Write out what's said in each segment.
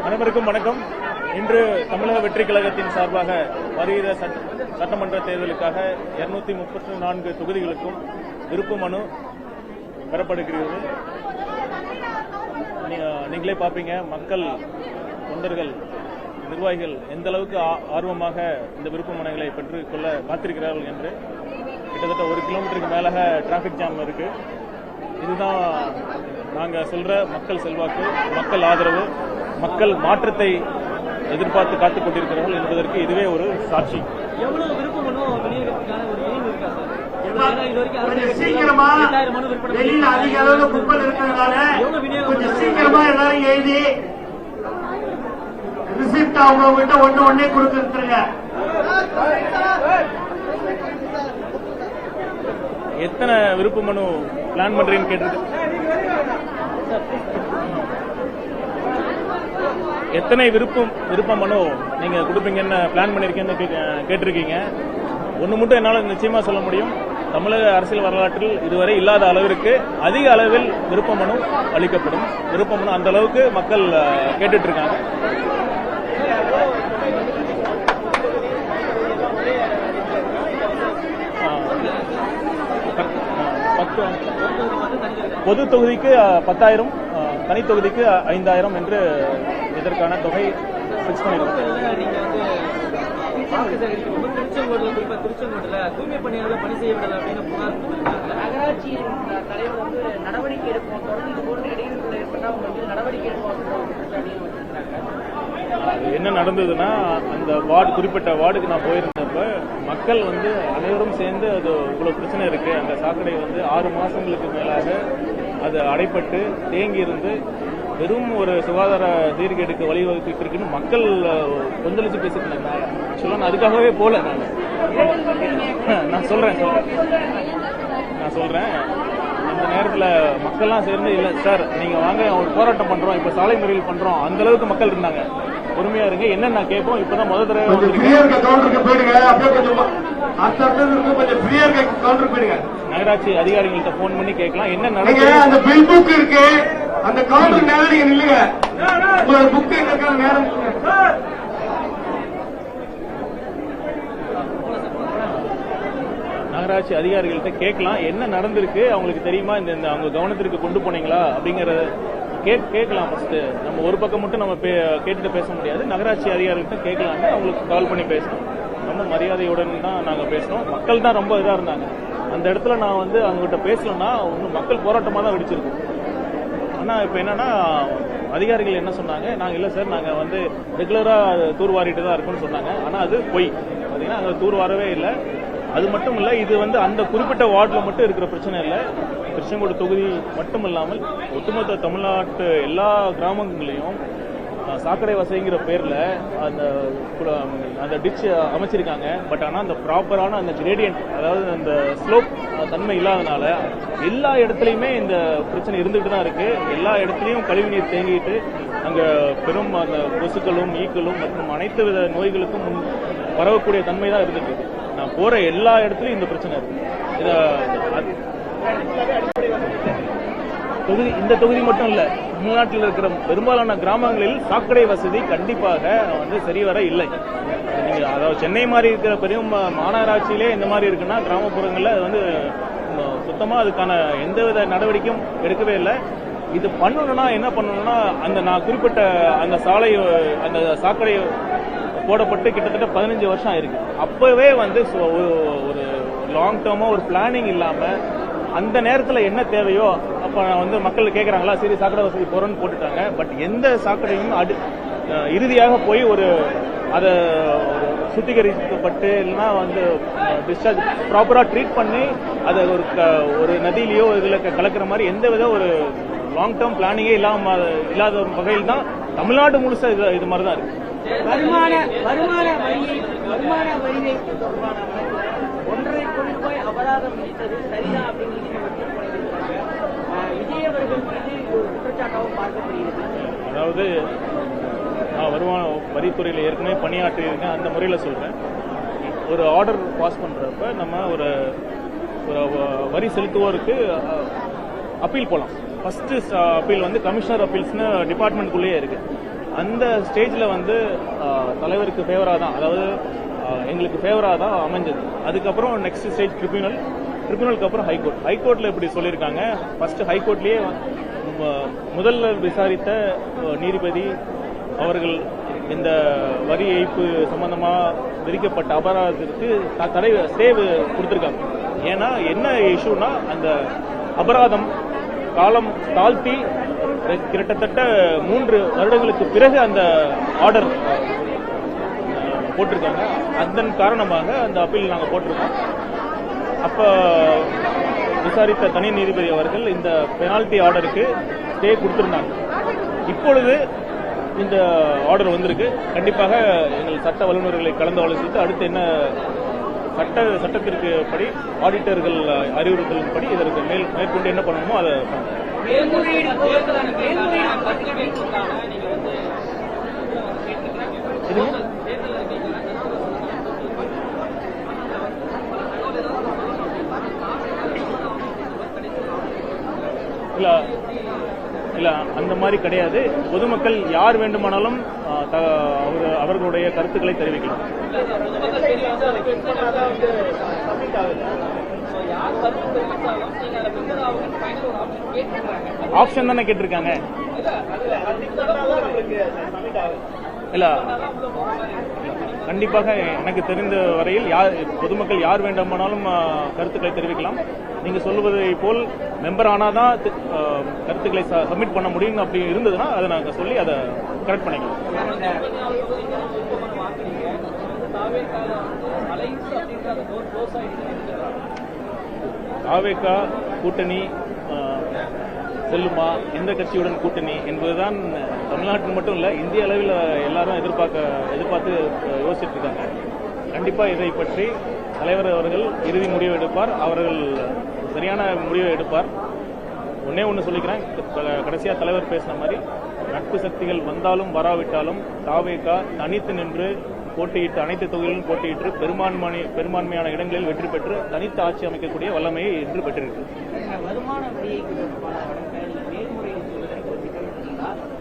அனைவருக்கும் வணக்கம். இன்று தமிழக வெற்றி கழகத்தின் சார்பாக வருகிற சட்டமன்ற தேர்தலுக்காக 234 தொகுதிகளுக்கும் விருப்ப மனு பெறப்படுகிறது. நீங்களே பார்ப்பீங்க, மக்கள், தொண்டர்கள், நிர்வாகிகள் எந்த அளவுக்கு ஆர்வமாக இந்த விருப்ப மனுக்களை பெற்றுக் கொள்ள காத்திருக்கிறார்கள் என்று. கிட்டத்தட்ட 1 கிலோமீட்டருக்கு மேலாக டிராபிக் ஜாம் இருக்கு. இதுதான் நாங்க சொல்ற மக்கள் செல்வாக்கு, மக்கள் ஆதரவு, மக்கள் மாற்றத்தை எதிர்பார்த்து காத்துக் கொண்டிருக்கிறார்கள் என்பதற்கு இதுவே ஒரு சாட்சி. எவ்வளவு விருப்ப மனு விநியோகத்துக்கான ஒரு எய்ம் இருக்கா சார்? சீக்கிரமா வெளியில அதிக அளவுல குப்பல் இருக்கிறதுனால கொஞ்சம் சீக்கிரமா எல்லாரும் எழுதி ரிசிப்ட் அவங்க கிட்ட ஒண்ணே கொடுத்துருங்க. எத்தனை விருப்ப மனு பிளான் பண்றீங்கன்னு கேட்டிருக்கு. எத்தனை விருப்ப மனு நீங்க கொடுப்பீங்கன்னு பிளான் பண்ணிருக்கீங்கன்னு கேட்டிருக்கீங்க. ஒண்ணு மட்டும் என்னால நிச்சயமா சொல்ல முடியும், தமிழக அரசியல் வரலாற்றில் இதுவரை இல்லாத அளவிற்கு அதிக அளவில் விருப்ப மனு அளிக்கப்படும். விருப்ப மனு அந்த அளவுக்கு மக்கள் கேட்டுட்டு இருக்காங்க. பொது தொகுதிக்கு 10,000, தனி தொகுதிக்கு 5,000 என்று இதற்கான தொகை பிக்ஸ் பண்ணிருக்கோம். திருச்செங்கோடுல தூய்மை பணியாளர்கள் பணி செய்யவிடல அப்படின்னு புகார். நகராட்சி தலைவர் வந்து நடவடிக்கை எடுப்போம், தொடர்ந்து இது போன்ற இடையூறுகள் ஏற்பட்டால் அவங்க நடவடிக்கை எடுப்போம். என்ன நடந்ததுன்னா, அந்த வார்டு, குறிப்பிட்ட வார்டுக்கு நான் போயிருந்தப்ப மக்கள் வந்து அனைவரும் சேர்ந்து அது இவ்வளவு பிரச்சனை இருக்கு, அந்த சாக்கடை வந்து 6 மாசங்களுக்கு மேலாக அது அடைப்பட்டு தேங்கி இருந்து வெறும் ஒரு சுகாதார சீர்கேடுக்கு வழிவகுத்து இருக்குன்னு மக்கள் கொந்தளிச்சு பேசிட்டு இருந்தாங்க. ஆக்சுவலா நான் அதுக்காகவே போல நான் சொல்றேன் இந்த நேரத்துல மக்கள்லாம் சேர்ந்து, இல்ல சார் நீங்க வாங்க ஒரு போராட்டம் பண்றோம், இப்ப சாலை மறியல் பண்றோம், அந்த அளவுக்கு மக்கள் இருந்தாங்க. பொறுமையா இருங்க, என்ன நான் கேட்போம். இப்பதான் முதல் தடவை நகராட்சி அதிகாரிகள்ட்ட போன் பண்ணி கேட்கலாம் என்ன நடக்குது. அந்த பில் புக் இருக்கு, அந்த கவுண்டர் நேரம் நீங்க நில்லுங்க, உங்களோட புக் எங்க நேரம். நகராட்சி அதிகாரிகள்ட்ட கேட்கலாம் என்ன நடந்திருக்கு, அவங்களுக்கு தெரியுமா, இந்த அவங்க கவனத்திற்கு கொண்டு போனீங்களா அப்படிங்கறத கேட்கலாம். ஃபர்ஸ்ட் நம்ம ஒரு பக்கம் மட்டும் நம்ம கேட்டுட்டு பேச முடியாது. நகராட்சி அதிகாரிகிட்ட கேட்கலாங்க, அவங்களுக்கு கால் பண்ணி பேசணும். ரொம்ப மரியாதையுடன் தான் நாங்க பேசணும். மக்கள் தான் ரொம்ப இதா இருந்தாங்க. அந்த இடத்துல நான் வந்து அவங்ககிட்ட பேசலன்னா ஒன்னும் மக்கள் போராட்டமா தான் வெடிச்சிருக்கும். ஆனா இப்ப என்னன்னா, அதிகாரிகள் என்ன சொன்னாங்க, நாங்க இல்ல சார், நாங்க வந்து ரெகுலரா தூர்வாரிட்டு தான் இருக்கும்னு சொன்னாங்க. ஆனா அது பொய். பாத்தீங்கன்னா அங்க தூர்வாரவே இல்லை. அது மட்டும் இல்ல, இது வந்து அந்த குறிப்பிட்ட வார்டுல மட்டும் இருக்கிற பிரச்சனை இல்ல. திருச்செங்கோடு தொகுதி மட்டும் இல்லாமல் ஒட்டுமொத்த தமிழ்நாட்டு எல்லா கிராமங்களையும் சாக்கடை வசதிங்கிற பேர்ல அந்த டிச் அமைச்சிருக்காங்க. பட் ஆனா அந்த ப்ராப்பரான அந்த கிரேடியன்ட், அதாவது அந்த ஸ்லோப் தன்மை இல்லாதனால எல்லா இடத்துலயுமே இந்த பிரச்சனை இருந்துகிட்டு தான் இருக்கு. எல்லா இடத்துலயும் கழிவுநீர் தேங்கிட்டு அங்க பெரும் அந்த கொசுக்களும் ஈக்களும் மற்றும் அனைத்து வித நோய்களுக்கும் பரவக்கூடிய தன்மை தான் இருந்துட்டு இருக்கு. நான் போற எல்லா இடத்துலயும் இந்த பிரச்சனை இருக்கு. இந்த தொகுதி மட்டும் இல்ல, தமிழ்நாட்டில் இருக்கிற பெரும்பாலான கிராமங்களில் சாக்கடை வசதி கண்டிப்பாக வந்து சரிவர இல்லை. நீங்க அதாவது சென்னை மாதிரி இருக்கிற பெரிய மாநகராட்சியிலே இந்த மாதிரி இருக்குன்னா, கிராமப்புறங்கள்ல அது வந்து சுத்தமா அதுக்கான எந்தவித நடவடிக்கையும் எடுக்கவே இல்லை. இது பண்ணணும்னா என்ன பண்ணணும்னா, அந்த நான் குறிப்பிட்ட அந்த சாலை, அந்த சாக்கடை போடப்பட்டு கிட்டத்தட்ட 15 வருஷம் ஆயிருக்கு. அப்பவே வந்து ஒரு லாங் டேர்மா ஒரு பிளானிங் இல்லாம அந்த நேரத்தில் என்ன தேவையோ அப்ப வந்து மக்கள் கேட்கறாங்களா, சரி சாக்கடை வசதி போறோன்னு போட்டுட்டாங்க. பட் எந்த சாக்கடையும் இறுதியாக போய் அதை சுத்திகரிக்கப்பட்டு இல்லைன்னா வந்து டிஸ்சார்ஜ் ப்ராப்பரா ட்ரீட் பண்ணி அதை ஒரு நதியிலயோ இதுல கலக்கிற மாதிரி எந்த வித ஒரு லாங் டேர்ம் பிளானிங்கே இல்லாத வகையில் தான் தமிழ்நாடு முழுசா இது மாதிரி தான் இருக்கு. வருமான வரியை தொடர்பான 1.5 கோடி ரூபாய் அபராதம் விதித்தது சரிதான் அப்படின்னு விஜய் அவர்கள் மீது ஒரு குற்றச்சாட்டாகவும் பார்க்கப்படுகிறது. அதாவது நான் வருமான வரித்துறையில் ஏற்கனவே பணியாற்றி இருக்கேன், அந்த முறையில் சொல்றேன். ஒரு ஆர்டர் பாஸ் பண்றப்ப நம்ம ஒரு வரி செலுத்துவோருக்கு அப்பீல் போலாம். ஃபர்ஸ்ட் அப்பீல் வந்து கமிஷனர் அப்பீல்ஸ்னு டிபார்ட்மெண்ட்குள்ளேயே இருக்கு. அந்த ஸ்டேஜில் வந்து தலைவருக்கு ஃபேவராக தான், அதாவது எங்களுக்கு ஃபேவராக தான் அமைஞ்சது. அதுக்கப்புறம் நெக்ஸ்ட் ஸ்டேஜ் ட்ரிபியூனலுக்கு அப்புறம் ஹைகோர்ட்டில் இப்படி சொல்லியிருக்காங்க. ஃபர்ஸ்ட் ஹைகோர்ட்லேயே முதல்ல விசாரித்த நீதிபதி அவர்கள் இந்த வரி ஏய்ப்பு சம்பந்தமா விதிக்கப்பட்ட அபராதத்திற்கு ஸ்டே கொடுத்திருக்காங்க. ஏன்னா என்ன இஷ்யூனா, அந்த அபராதம் காலம் தாழ்த்தி கிட்டத்தட்ட 3 வருடங்களுக்கு பிறகு அந்த ஆர்டர் போட்டிருக்காங்க. அதன் காரணமாக அந்த அப்பீல் நாங்கள் போட்டிருக்கோம். அப்ப விசாரித்த தனி நீதிபதி அவர்கள் இந்த பெனால்டி ஆர்டருக்கு ஸ்டே கொடுத்திருந்தாங்க. இப்பொழுது இந்த ஆர்டர் வந்திருக்கு. கண்டிப்பாக எங்கள் சட்ட வல்லுநர்களை கலந்து ஆலோசித்து அடுத்து என்ன சட்டத்திற்கு படி ஆடிட்டர்கள் அறிவுறுத்தலின்படி இதற்கு மேற்கொண்டு என்ன பண்ணணுமோ அதை இல்ல அந்த மாதிரி கிடையாது. பொதுமக்கள் யார் வேண்டுமானாலும் அவர்களுடைய கருத்துக்களை தெரிவிக்கலாம். ஆப்ஷன் தானே கேட்டிருக்காங்க. இல்ல கண்டிப்பாக எனக்கு தெரிந்த வரையில் பொதுமக்கள் யார் வேண்டுமானாலும் கருத்துக்களை தெரிவிக்கலாம். நீங்க சொல்லுவதை போல் மெம்பர் ஆனாதான் கருத்துக்களை சப்மிட் பண்ண முடியும் அப்படி இருந்ததுன்னா அதை நாங்கள் சொல்லி அதை கரெக்ட் பண்ணிக்கலாம். தாவேகா கூட்டணி செல்லுமா, எந்த கட்சியுடன் கூட்டணி என்பதுதான் தமிழ்நாட்டில் மட்டும் இல்ல, இந்திய அளவில் எல்லாரும் எதிர்பார்த்து யோசிச்சுட்டு இருக்காங்க. கண்டிப்பா இதை பற்றி தலைவர் அவர்கள் இறுதி முடிவு எடுப்பார். அவர்கள் சரியான முடிவை எடுப்பார். ஒன்னே ஒன்று சொல்லிக்கிறேன், கடைசியா தலைவர் பேசின மாதிரி நட்பு சக்திகள் வந்தாலும் வராவிட்டாலும் தாவேகா தனித்து நின்று போட்டியிட்டு அனைத்து தொகுதிகளிலும் போட்டியிட்டு பெரும்பான்மையான இடங்களில் வெற்றி பெற்று தனித்து ஆட்சி அமைக்கக்கூடிய வல்லமையை இன்று பெற்றிருக்கு. வருமான வரியை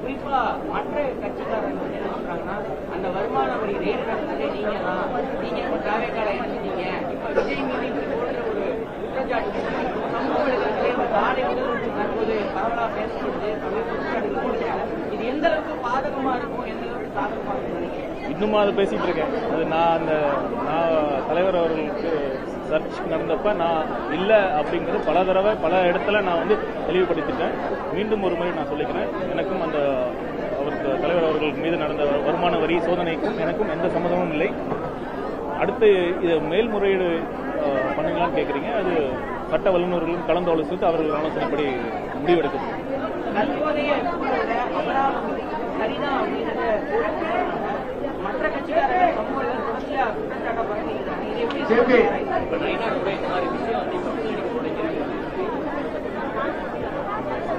குறிப்பா மற்ற கட்சிக்காரர்கள் என்ன சொல்றாங்கன்னா, அந்த வருமான வரி ரேட் நடந்ததே நீங்க தான், நீங்க தாவேக்கால இணைஞ்சிட்டீங்க, இப்ப விஜய் மீது போன்ற ஒரு குற்றச்சாட்டு சமூக வலைதளத்திலே நாளை முதல் தற்போது பரவலா பேசப்படுது. இது எந்த அளவுக்கு பாதகமா இருக்கும், எந்த அளவுக்கு சாதகமா இருக்கும் நினைக்கிறேன்? இன்னும் அதை பேசிட்டு இருக்கேன். அது நான் தலைவர் அவர்களுக்கு சர்ச் நடந்தப்ப நான் இல்ல அப்படிங்கிறது பல தடவை பல இடத்துல நான் வந்து தெளிவுபடுத்திட்டேன். மீண்டும் ஒரு முறை நான் சொல்லிக்கிறேன், எனக்கும் அந்த அவருக்கு தலைவர் அவர்கள் மீது நடந்த வருமான வரி சோதனைக்கும் எனக்கும் எந்த சம்மதமும் இல்லை. அடுத்து இது மேல்முறையீடு பண்ணுங்களான்னு கேட்குறீங்க. அது சட்ட வல்லுநர்களும் கலந்து ஆலோசித்து அவர்கள் ஆலோசனைப்படி முடிவெடுக்கணும். மற்ற கட்சிக்காரர்கள் சமூகங்கள் தொடர்ச்சியா குற்றச்சாட்டை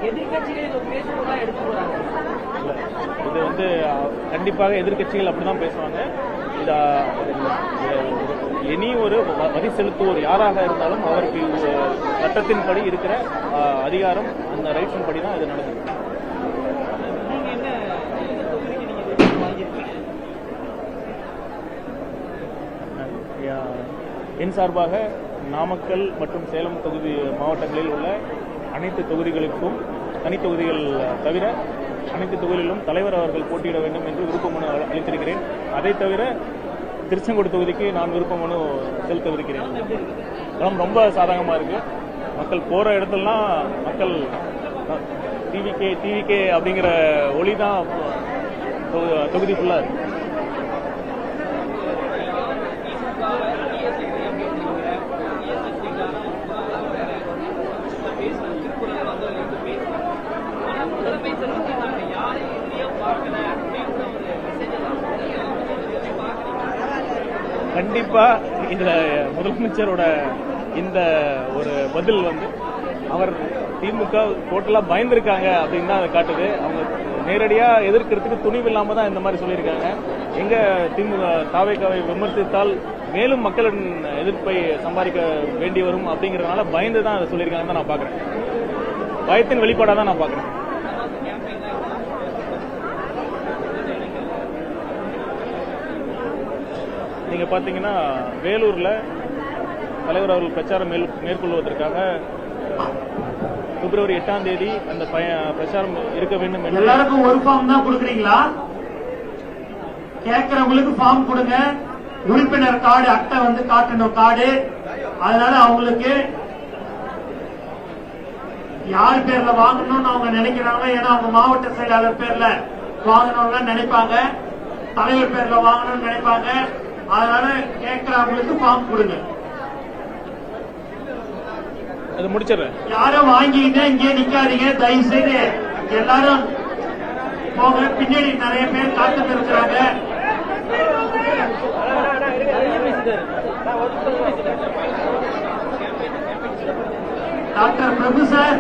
எதிர்கட்சிகள் பேசுவதா எடுத்து போறாங்க. இது வந்து கண்டிப்பாக எதிர்கட்சிகள் அப்படிதான் பேசுவாங்க. இனி ஒரு வரி செலுத்துவோர் யாராக இருந்தாலும் அவருக்கு சட்டத்தின்படி இருக்கிற அதிகாரம், அந்த ரைட்ஸின் படி தான் இது நடக்குது. என் சார்பாக நாமக்கல் மற்றும் சேலம் தொகுதி மாவட்டங்களில் உள்ள அனைத்து தொகுதிகளுக்கும் தனித்தொகுதிகள் தவிர அனைத்து தொகுதிகளிலும் தலைவர் அவர்கள் போட்டியிட வேண்டும் என்று விருப்ப மனு அளித்திருக்கிறேன். அதை தவிர திருச்செங்கோடு தொகுதிக்கு நான் விருப்ப மனு செலுத்தவிருக்கிறேன். ரொம்ப சாதகமா இருக்கு. மக்கள் போற இடத்துலலாம் மக்கள் டிவிகே அப்படிங்கிற ஒளி தான் தொகுதி ஃபுல்லா இருக்கு. கண்டிப்பா இதுல முதலமைச்சரோட இந்த ஒரு பதில் வந்து அவர் திமுக டோட்டலா பயந்துருக்காங்க அப்படின்னு தான் அதை காட்டுது. அவங்க நேரடியா எதிர்க்கிறதுக்கு துணிவு இல்லாம தான் இந்த மாதிரி சொல்லியிருக்காங்க. எங்க தாவேகாவை விமர்சித்தால் மேலும் மக்களின் எதிர்ப்பை சம்பாதிக்க வேண்டி வரும் அப்படிங்கறதுனால பயந்து தான் அதை சொல்லியிருக்காங்கன்னு தான் நான் பாக்குறேன். பயத்தின் வெளிப்பாடா தான் நான் பாக்குறேன். நீங்க பாத்தீங்கன்னா வேலூர்ல தலைவர் அவர்கள் பிரச்சாரம் மேற்கொள்வதற்காக பிப்ரவரி 8ஆம் தேதி அந்த பிரச்சாரம் இருக்க வேண்டும் என்று எல்லாருக்கும் ஒரு ஃபார்ம் தான் கொடுக்குறீங்களா? கேட்கறவங்களுக்கு ஃபார்ம் கொடுங்க. உறுப்பினர் கார்டு அட்டை வந்து காட்டணும் கார்டு. அதனால அவங்களுக்கு யார் பேர்ல வாங்கணும்னு அவங்க நினைக்கிறாங்க. ஏன்னா அவங்க மாவட்ட செயலாளர் பேர்ல வாங்கணும்னு நினைப்பாங்க, தலைவர் பேர்ல வாங்கணும்னு நினைப்பாங்க. அதனால கேட்கறவங்களுக்கு ஃபார்ம் கொடுங்க. அது முடிச்சிடறேன். யாரும் வாங்கிட்டு இங்கே நிக்காதீங்க, தயவு செய்து எல்லாரும் போங்க. பின்னாடி நிறைய பேர் காத்துட்டு இருக்கிறாங்க. டாக்டர் பிரபு சார்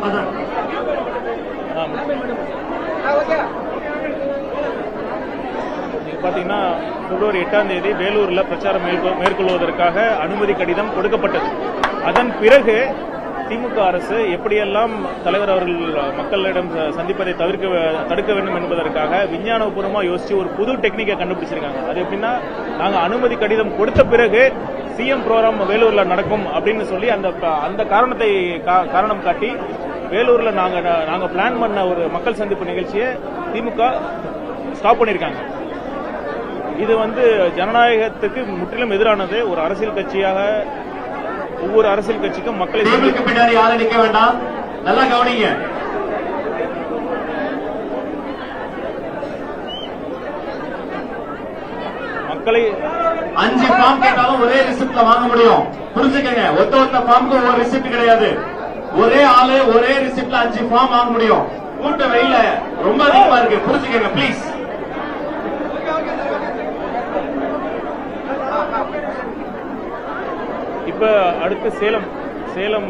அதான் நீங்க பாத்தீங்கன்னா பிப்ரவரி 8ஆம் தேதி வேலூர்ல பிரச்சாரம் மேற்கொள்வதற்காக அனுமதி கடிதம் கொடுக்கப்பட்டது. அதன் பிறகு திமுக அரசு எப்படியெல்லாம் தலைவர் அவர்கள் மக்களிடம் சந்திப்பதை தடுக்க வேண்டும் என்பதற்காக விஞ்ஞானபூர்வமா யோசிச்சு ஒரு புது டெக்னிக்கை கண்டுபிடிச்சிருக்காங்க. அது எப்படின்னா, நாங்க அனுமதி கடிதம் கொடுத்த பிறகு சிஎம் ப்ரோக்ராம் வேலூர்ல நடக்கும் அப்படின்னு சொல்லி அந்த காரணத்தை காரணம் காட்டி வேலூர்ல நாங்க பிளான் பண்ண ஒரு மக்கள் சந்திப்பு நிகழ்ச்சியை திமுக ஸ்டாப் பண்ணிருக்காங்க. இது ஜனநாயகத்துக்கு முற்றிலும் எதிரானது. ஒரு அரசியல் கட்சியாக ஒவ்வொரு அரசியல் கட்சிக்கும் மக்களை பின்னாடி யாரும் நிக்க வேண்டாம், நல்லா கவனிங்க. மக்களை 5 ஃபார்ம் கேட்டாலும் ஒரே ரிசிப்ட்ல வாங்க முடியும். புரிஞ்சுக்கங்க, ஒத்த ஃபார்முக்கு ஒரு ரிசிப்ட் கிடையாது. ஒரே ஆளு ஒரே ரிசிப்ட்ல 5 ஃபார்ம் வாங்க முடியும். கூட்ட வெயில ரொம்ப அதிகமா இருக்கு, புரிஞ்சுக்கங்க ப்ளீஸ். இப்ப அடுத்து சேலம்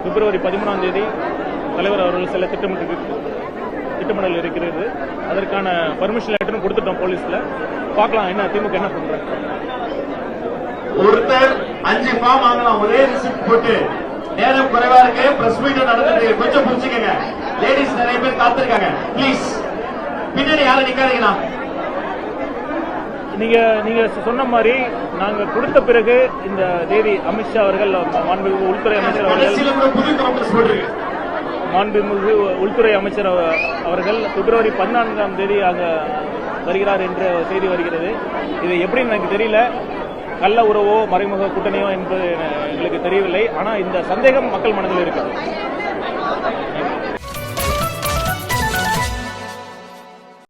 பிப்ரவரி 13ஆம் தேதி தலைவர் அவர்கள் சில திட்டமிடல் இருக்கிறது. அதற்கான பர்மிஷன் லெட்டரும் கொடுத்துட்டோம் போலீஸ்ல. பார்க்கலாம் என்ன திமுக என்ன பண்றாங்க. ஒருத்தர் 5 ஃபார்ம் வாங்கலாம் ஒரே ரிசிப்ட் போட்டு. நேரம் குறைவா இருக்கு, பிரஸ் மீட் நடந்துட்டு கொஞ்சம் புரிஞ்சுக்கங்க. லேடிஸ் நிறைய பேர் காத்திருக்காங்க, ப்ளீஸ் பின்னாடி யாரும் நிக்காதீங்களா. நீங்க சொன்ன மாதிரி நாங்க கொடுத்த பிறகு இந்த தேதி அமித்ஷா அவர்கள் மாண்புமிகு உள்துறை அமைச்சர் அவர்கள் பிப்ரவரி 14ஆம் தேதி அங்க வருகிறார் என்ற செய்தி வருகிறது. இது எப்படின்னு எனக்கு தெரியல. கள்ள உறவோ மறைமுக கூட்டணியோ என்பது எங்களுக்கு தெரியவில்லை. ஆனா இந்த சந்தேகம் மக்கள் மனதில் இருக்கு.